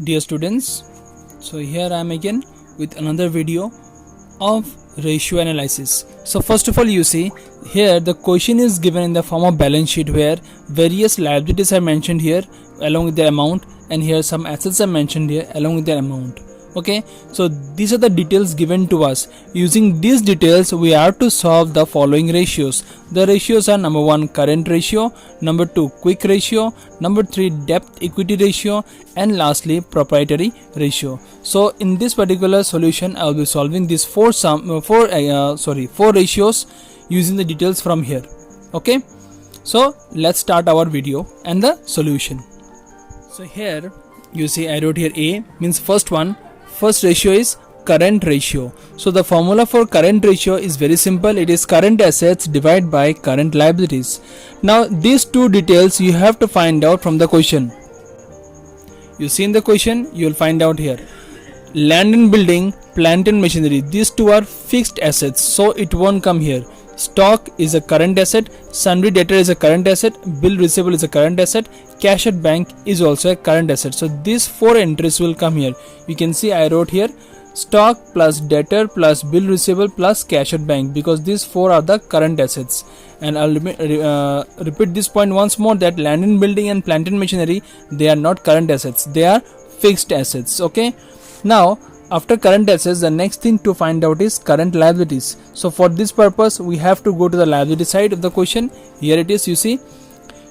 Dear students, so here I am again with another video of ratio analysis. So first of all, you see here the question is given in the form of balance sheet where various liabilities are mentioned here along with their amount, and here some assets are mentioned here along with their amount. Okay, so these are the details given to us. Using these details we have to solve the following ratios. The ratios are: number 1 current ratio, number 2 quick ratio, number 3 debt equity ratio, and lastly proprietary ratio. So in this particular solution I will be solving these four ratios using the details from here. Okay, so let's start our video and the solution. So here you see I wrote here A means first ratio is current ratio. So the formula for current ratio is very simple. It is current assets divided by current liabilities. Now these two details you have to find out from the question. You see in the question you will find out here. Land and building, plant and machinery, these two are fixed assets, so it won't come here. Stock is a current asset, sundry debtor is a current asset, bill receivable is a current asset, cash at bank is also a current asset. So these four entries will come here. You can see I wrote here stock plus debtor plus bill receivable plus cash at bank, because these four are the current assets. And I'll repeat this point once more, that land and building and plant and machinery, they are not current assets, they are fixed assets. Okay, now after current assets, the next thing to find out is current liabilities. So for this purpose we have to go to the liability side of the question. Here it is, you see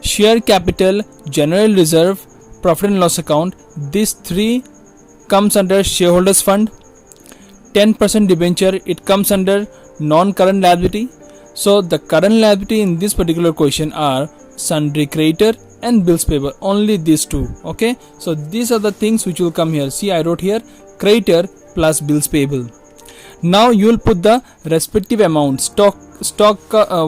share capital, general reserve, profit and loss account, these three comes under shareholders fund. 10% debenture, it comes under non-current liability. So the current liability in this particular question are sundry creditor and bills payable, only these two. Okay, so these are the things which will come here. See I wrote here creditor plus bills payable. Now you will put the respective amount. Stock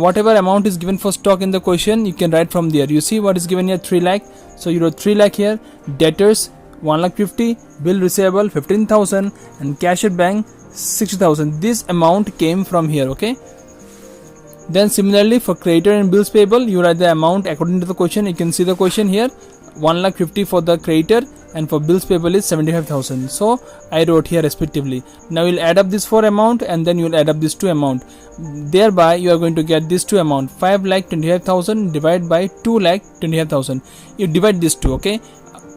whatever amount is given for stock in the question, you can write from there. You see what is given here, 3 lakh, so you wrote 3 lakh here. Debtors 1,50,000, bill receivable 15,000, and cash at bank 60,000. This amount came from here. Okay, then similarly for creditor and bills payable, you write the amount according to the question. You can see the question here, 1,50,000 for the creditor and for bills payable is 75,000. So I wrote here respectively. Now you'll add up this 4 amount and then you'll add up this 2 amount. Thereby you are going to get this 2 amount, 5,25,000 divided by 2,25,000. You divide this 2. Okay,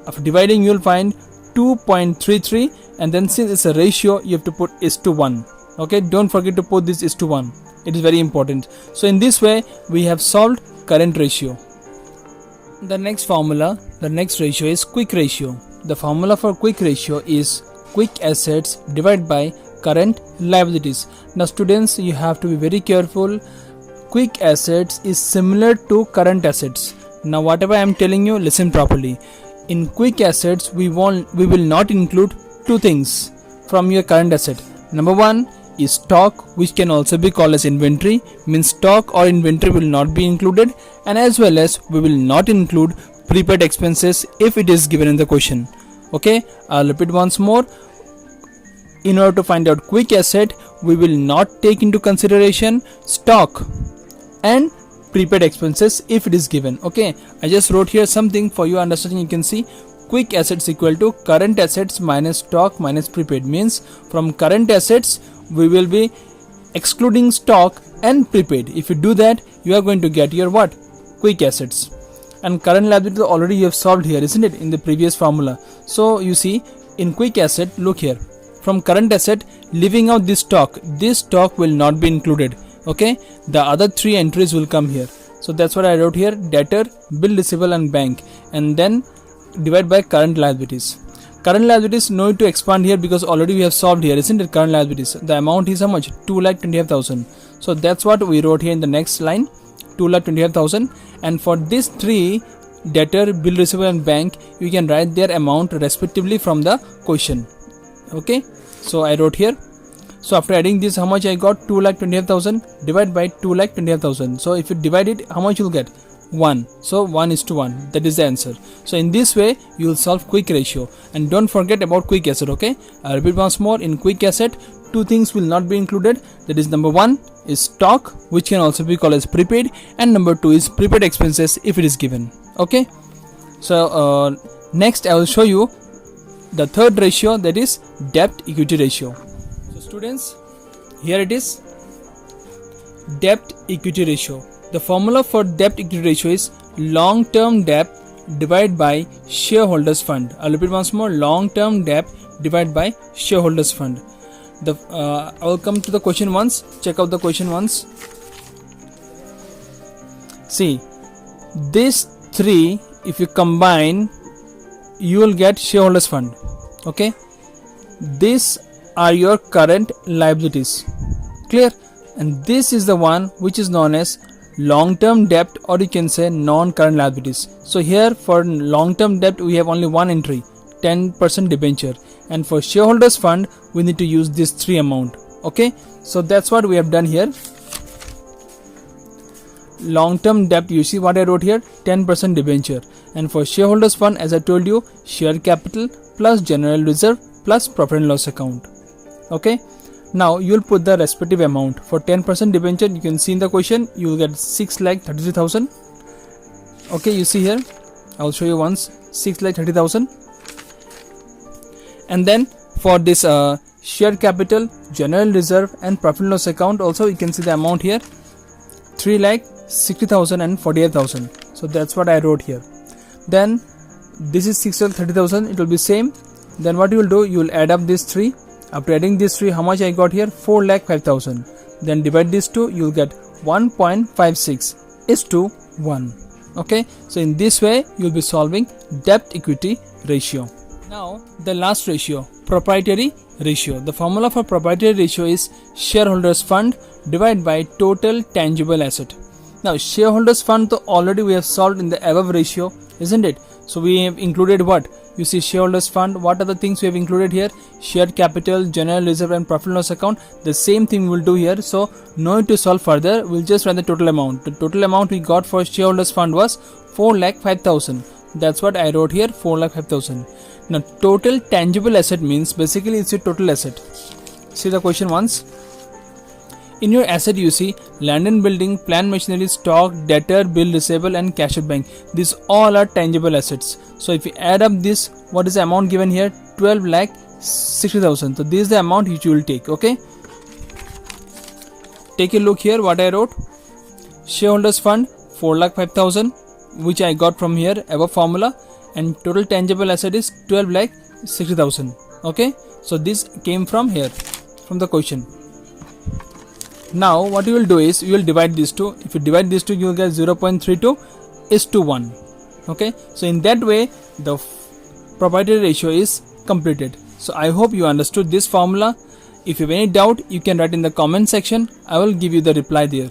after dividing you will find 2.33, and then since it's a ratio you have to put is to 1. Okay, don't forget to put this is to 1. It is very important. So in this way we have solved current ratio. The next ratio is quick ratio. The formula for quick ratio is quick assets divided by current liabilities. Now students, you have to be very careful. Quick assets is similar to current assets. Now whatever I am telling you, listen properly. In quick assets we will not include two things from your current asset. Number 1 is stock, which can also be called as inventory, means stock or inventory will not be included, and as well as we will not include prepaid expenses if it is given in the question. Okay, I'll repeat once more. In order to find out quick asset, we will not take into consideration stock and prepaid expenses if it is given. Okay, I just wrote here something for your understanding. You can see quick assets equal to current assets minus stock minus prepaid, means from current assets we will be excluding stock and prepaid. If you do that, you are going to get your what? Quick assets. And current liability already you have solved here, isn't it, in the previous formula. So you see in quick asset, look here, from current asset leaving out this stock will not be included. Okay, the other 3 entries will come here. So that's what I wrote here, debtor, bill receivable and bank, and then divide by current liabilities. Current liabilities no need to expand here because already we have solved here, isn't it? Current liabilities, the amount is how much? 2,25,000. So that's what we wrote here in the next line, 2,25,000. And for these 3, debtor, bill receivable and bank, you can write their amount respectively from the question. Okay, so I wrote here. So after adding this, how much I got? 2,25,000 divided by 2,25,000. So if you divide it, how much you'll get? 1. So 1 is to 1, that is the answer. So in this way you will solve quick ratio. And don't forget about quick asset. Okay, I repeat once more. In quick asset, 2 things will not be included. That is, number 1 is stock, which can also be called as prepaid, and number 2 is prepaid expenses if it is given. Okay, so next I will show you the third ratio, that is debt equity ratio. So students, here it is, debt equity ratio. The formula for debt equity ratio is long term debt divided by shareholders fund. I'll repeat once more, long term debt divided by shareholders fund. I will come to the question once. Check out the question once. See, these three, if you combine, you will get shareholders fund. Okay, these are your current liabilities. Clear? And this is the one which is known as long term debt, or you can say non current liabilities. So here for long term debt we have only one entry, 10% debenture, and for shareholders fund we need to use this three amount. Okay, so that's what we have done here. Long term debt, you see what I wrote here, 10% debenture, and for shareholders fund, as I told you, share capital plus general reserve plus profit and loss account. Okay, now you will put the respective amount. For 10% debenture, you can see in the question, you will get 6,33,000. okay, you see here, I will show you once, 6,30,000. and then for this share capital, general reserve and profit and loss account, also you can see the amount here, 3,60,000 and 48,000. so that's what I wrote here. Then this is 6,30,000, it will be same. Then what you will do, you will add up these three. After adding these three, how much I got here, 4,05,000. then divide these two, you will get 1.56 is to 1. okay, so in this way you will be solving debt equity ratio. Now the last ratio, proprietary ratio. The formula for proprietary ratio is shareholders fund divided by total tangible asset. Now shareholders fund, though already we have solved in the above ratio, isn't it? So we have included what? You see shareholders fund, what are the things we have included here? Share capital, general reserve and profit and loss account. The same thing we will do here, so no need to solve further, we'll just write the total amount. The total amount we got for shareholders fund was 4,05,000. That's what I wrote here, 4,05,000. Now total tangible asset means basically it's your total asset. See the question once. In your asset you see land and building, plant machinery, stock, debtor, bill receivable and cash at bank. These all are tangible assets. So if you add up this, what is the amount given here? 12,60,000. So this is the amount which you will take. Okay, take a look here what I wrote. Shareholders fund 4,05,000, which I got from here above formula, and total tangible asset is 12,60,000. okay, so this came from here, from the question. Now what you will do is you will divide these two. If you divide these two, you will get 0.32 is to 1. okay, so in that way the proprietary ratio is completed. So I hope you understood this formula. If you have any doubt, you can write in the comment section. I will give you the reply there.